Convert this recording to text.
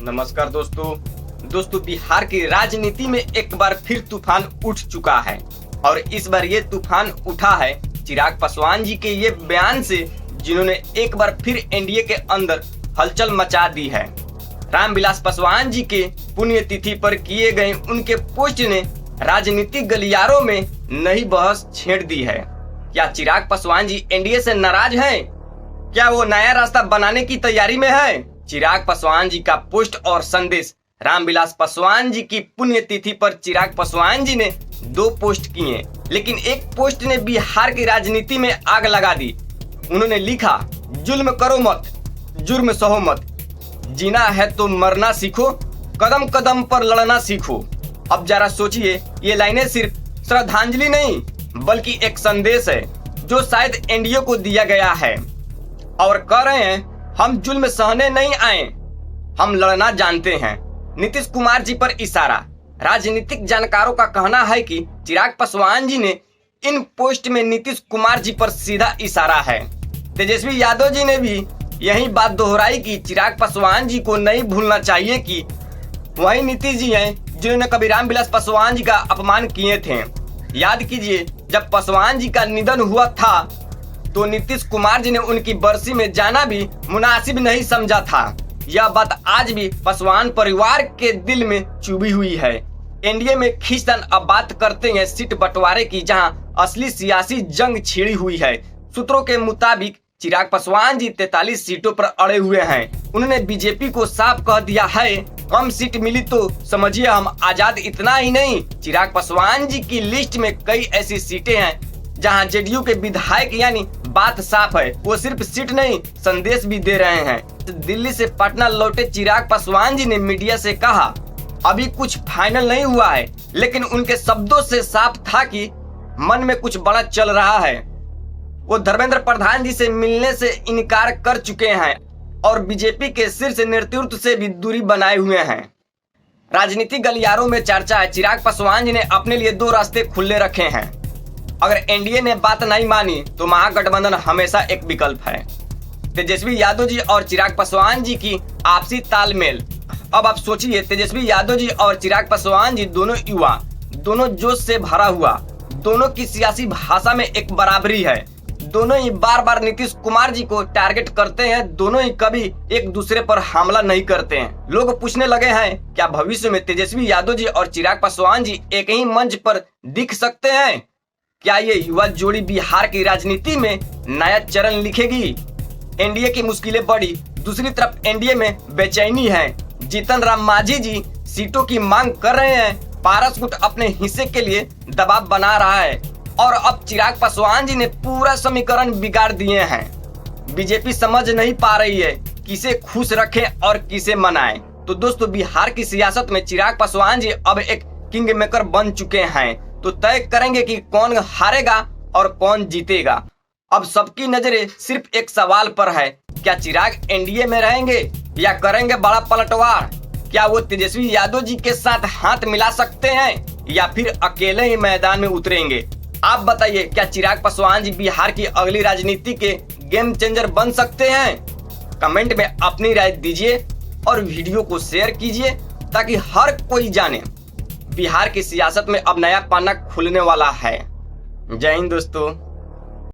नमस्कार दोस्तों बिहार की राजनीति में एक बार फिर तूफान उठ चुका है और इस बार ये तूफान उठा है चिराग पासवान जी के ये बयान से, जिन्होंने एक बार फिर एनडीए के अंदर हलचल मचा दी है। रामविलास पासवान जी के पुण्यतिथि पर किए गए उनके पोस्ट ने राजनीतिक गलियारों में नई बहस छेड़ दी है। क्या चिराग पासवान जी एनडीए से नाराज हैं? क्या वो नया रास्ता बनाने की तैयारी में है? चिराग पासवान जी का पोस्ट और संदेश। रामविलास पासवान जी की पुण्यतिथि पर चिराग पासवान जी ने 2 पोस्ट किए, लेकिन एक पोस्ट ने बिहार की राजनीति में आग लगा दी। उन्होंने लिखा, जुल्म करो मत, जुर्म सहो मत, जीना है तो मरना सीखो, कदम कदम पर लड़ना सीखो। अब जरा सोचिए, ये लाइनें सिर्फ श्रद्धांजलि नहीं बल्कि एक संदेश है जो शायद एनडीए को दिया गया है और कह रहे हैं, हम जुल्म सहने नहीं आए, हम लड़ना जानते हैं। नीतीश कुमार जी पर इशारा। राजनीतिक जानकारों का कहना है कि चिराग पासवान जी ने इन पोस्ट में नीतीश कुमार जी पर सीधा इशारा है। तेजस्वी यादव जी ने भी यही बात दोहराई कि चिराग पासवान जी को नहीं भूलना चाहिए कि वही नीतीश जी हैं जिन्होंने कभी रामविलास पासवान जी का अपमान किए थे। याद कीजिए, जब पासवान जी का निधन हुआ था तो नीतीश कुमार जी ने उनकी बरसी में जाना भी मुनासिब नहीं समझा था। यह बात आज भी पासवान परिवार के दिल में चुभी हुई है। एनडीए में खींचतान अब बात करते हैं सीट बंटवारे की, जहां असली सियासी जंग छिड़ी हुई है। सूत्रों के मुताबिक चिराग पासवान जी 43 सीटों पर अड़े हुए हैं। उन्होंने बीजेपी को साफ कह दिया है, कम सीट मिली तो समझिए हम आजाद। इतना ही नहीं, चिराग पासवान जी की लिस्ट में कई ऐसी सीटें हैं जहां जेडीयू के विधायक, यानी बात साफ है, वो सिर्फ सीट नहीं संदेश भी दे रहे हैं। दिल्ली से पटना लौटे चिराग पासवान जी ने मीडिया से कहा, अभी कुछ फाइनल नहीं हुआ है, लेकिन उनके शब्दों से साफ था कि मन में कुछ बड़ा चल रहा है। वो धर्मेंद्र प्रधान जी से मिलने से इनकार कर चुके हैं और बीजेपी के शीर्ष नेतृत्व से भी दूरी बनाए हुए हैं। राजनीतिक गलियारों में चर्चा है, चिराग पासवान जी ने अपने लिए 2 रास्ते खुले रखे हैं। अगर एनडीए ने बात नहीं मानी तो महागठबंधन हमेशा एक विकल्प है। तेजस्वी यादव जी और चिराग पासवान जी की आपसी तालमेल। अब आप सोचिए, तेजस्वी यादव जी और चिराग पासवान जी दोनों युवा, दोनों जोश से भरा हुआ, दोनों की सियासी भाषा में एक बराबरी है। दोनों ही बार बार नीतीश कुमार जी को टारगेट करते हैं, दोनों ही कभी एक दूसरे पर हमला नहीं करते हैं। लोग पूछने लगे हैं, क्या भविष्य में तेजस्वी यादव जी और चिराग पासवान जी एक ही मंच पर दिख सकते हैं? क्या ये युवा जोड़ी बिहार की राजनीति में नया चरण लिखेगी? एनडीए की मुश्किलें बढ़ी, दूसरी तरफ एनडीए में बेचैनी है। जीतन राम मांझी जी सीटों की मांग कर रहे हैं, पारस गुट अपने हिस्से के लिए दबाव बना रहा है और अब चिराग पासवान जी ने पूरा समीकरण बिगाड़ दिए हैं। बीजेपी समझ नहीं पा रही है किसे खुश रखें और किसे मनाएं। तो दोस्तों, बिहार की सियासत में चिराग पासवान जी अब एक किंग मेकर बन चुके हैं, तो तय करेंगे कि कौन हारेगा और कौन जीतेगा। अब सबकी नजरें सिर्फ एक सवाल पर है, क्या चिराग एनडीए में रहेंगे या करेंगे बड़ा पलटवार? क्या वो तेजस्वी यादव जी के साथ हाथ मिला सकते हैं या फिर अकेले ही मैदान में उतरेंगे? आप बताइए, क्या चिराग पासवान जी बिहार की अगली राजनीति के गेम चेंजर बन सकते हैं? कमेंट में अपनी राय दीजिए और वीडियो को शेयर कीजिए ताकि हर कोई जाने बिहार की सियासत में अब नया पन्ना खुलने वाला है। जय हिंद दोस्तों।